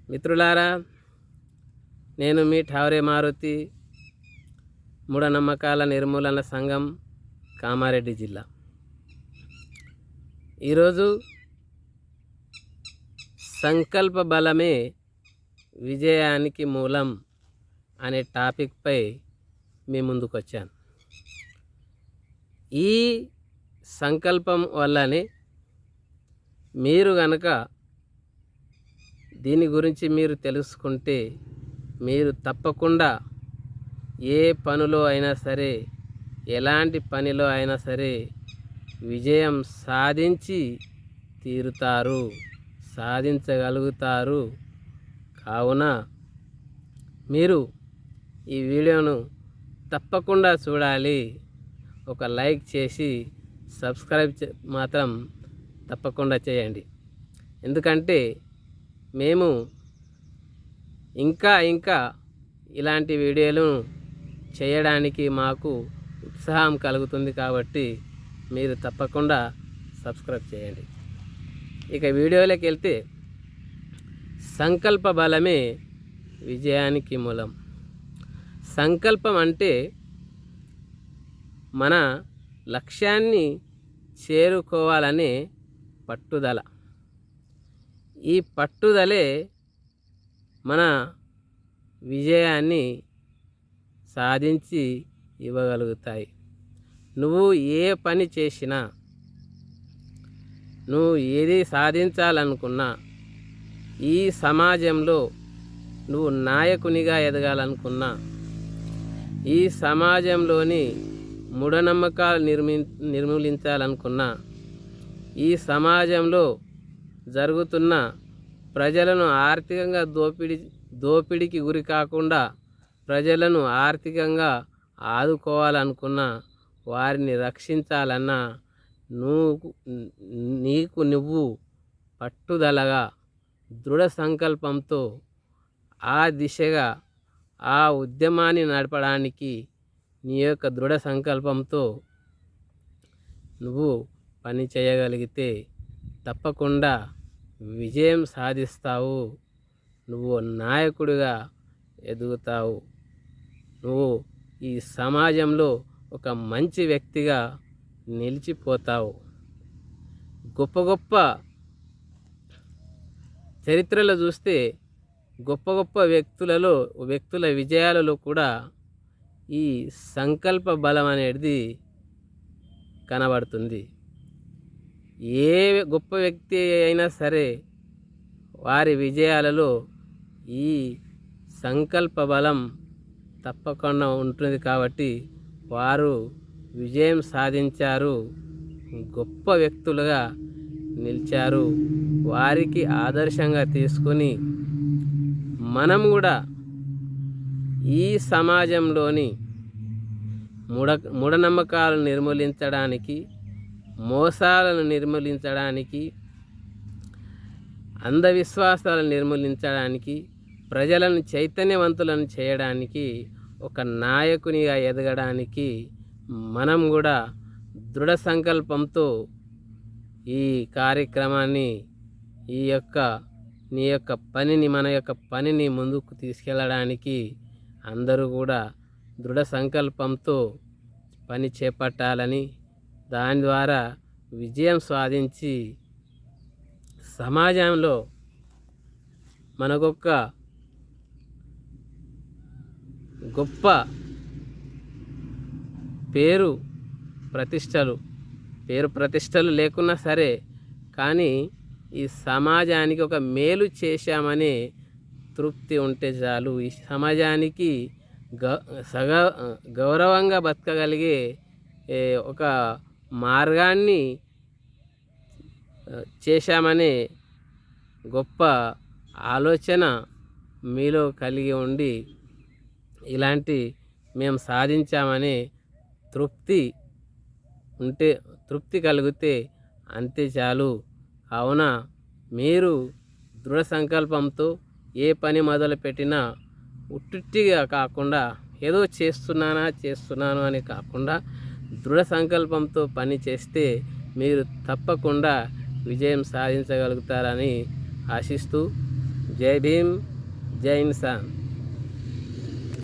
మిత్రులారా, నేను మీ ఠావరే మారుతి, మూఢనమ్మకాల నిర్మూలన సంఘం, కామారెడ్డి జిల్లా. ఈరోజు సంకల్ప బలమే విజయానికి మూలం అనే టాపిక్పై మీ ముందుకు వచ్చాను. ఈ సంకల్పం వల్లనే మీరు గనక దీని గురించి మీరు తెలుసుకుంటే మీరు తప్పకుండా ఏ పనిలో అయినా సరే, ఎలాంటి పనిలో అయినా సరే విజయం సాధించి తీరుతారు, సాధించగలుగుతారు. కావున మీరు ఈ వీడియోను తప్పకుండా చూడాలి. ఒక లైక్ చేసి సబ్స్క్రైబ్ మాత్రం తప్పకుండా చేయండి. ఎందుకంటే మేము ఇంకా ఇలాంటి వీడియోలు చేయడానికి మాకు ఉత్సాహం కలుగుతుంది. కాబట్టి మీరు తప్పకుండా సబ్స్క్రైబ్ చేయండి. ఇక వీడియోలోకి వెళ్తే, సంకల్ప బలమే విజయానికి మూలం. సంకల్పం అంటే మన లక్ష్యాన్ని చేరుకోవాలనే పట్టుదల. ఈ పట్టుదలే మన విజయాన్ని సాధించి ఇవ్వగలుగుతాయి. నువ్వు ఏ పని చేసినా, నువ్వు ఏది సాధించాలనుకున్నా, ఈ సమాజంలో నువ్వు నాయకునిగా ఎదగాలనుకున్నా, ఈ సమాజంలోని మూఢనమ్మకాలు నిర్మూలించాలనుకున్నా, ఈ సమాజంలో జరుగుతున్న ప్రజలను ఆర్థికంగా దోపిడీకి గురి కాకుండా ప్రజలను ఆర్థికంగా ఆదుకోవాలనుకున్నా, వారిని రక్షించాలన్నా నువ్వు పట్టుదలగా, దృఢ సంకల్పంతో ఆ దిశగా ఆ ఉద్యమాన్ని నడపడానికి నీ యొక్క దృఢ సంకల్పంతో నువ్వు పని చేయగలిగితే తప్పకుండా విజయం సాధిస్తావు. నువ్వు నాయకుడిగా ఎదుగుతావు. నువ్వు ఈ సమాజంలో ఒక మంచి వ్యక్తిగా నిలిచిపోతావు. గొప్ప గొప్ప చరిత్రలో చూస్తే గొప్ప గొప్ప వ్యక్తుల విజయాలలో కూడా ఈ సంకల్ప బలం అనేది కనబడుతుంది. ఏ గొప్ప వ్యక్తి అయినా సరే వారి విజయాలలో ఈ సంకల్ప బలం తప్పకుండా ఉంటుంది. కాబట్టి వారు విజయం సాధించారు, గొప్ప వ్యక్తులుగా నిలిచారు. వారికి ఆదర్శంగా తీసుకొని మనం కూడా ఈ సమాజంలోని మూఢనమ్మకాలను నిర్మూలించడానికి, మోసాలను నిర్మూలించడానికి, అంధవిశ్వాసాలను నిర్మూలించడానికి, ప్రజలను చైతన్యవంతులను చేయడానికి, ఒక నాయకునిగా ఎదగడానికి మనం కూడా దృఢ సంకల్పంతో ఈ కార్యక్రమాన్ని, మన యొక్క పనిని ముందుకు తీసుకెళ్ళడానికి అందరూ కూడా దృఢ సంకల్పంతో పని చేపట్టాలని, దాని ద్వారా విజయం సాధించి సమాజంలో మనకొక గొప్ప పేరు ప్రతిష్టలు లేకున్నా సరే, కానీ ఈ సమాజానికి ఒక మేలు చేశామనే తృప్తి ఉంటే చాలు. ఈ సమాజానికి గౌరవంగా బతకగలిగే ఒక మార్గాన్ని చేశామనే గొప్ప ఆలోచన మీలో కలిగి ఉండి, ఇలాంటి మేము సాధించామనే తృప్తి కలిగితే అంతే చాలు. అవునా, మీరు దృఢ సంకల్పంతో ఏ పని మొదలుపెట్టినా ఉట్టిగా కాకుండా, ఏదో చేస్తున్నాను అని కాకుండా దృఢ సంకల్పంతో పని చేస్తే మీరు తప్పకుండా విజయం సాధించగలుగుతారని ఆశిస్తూ జై భీమ్, జై ఇన్సాన్.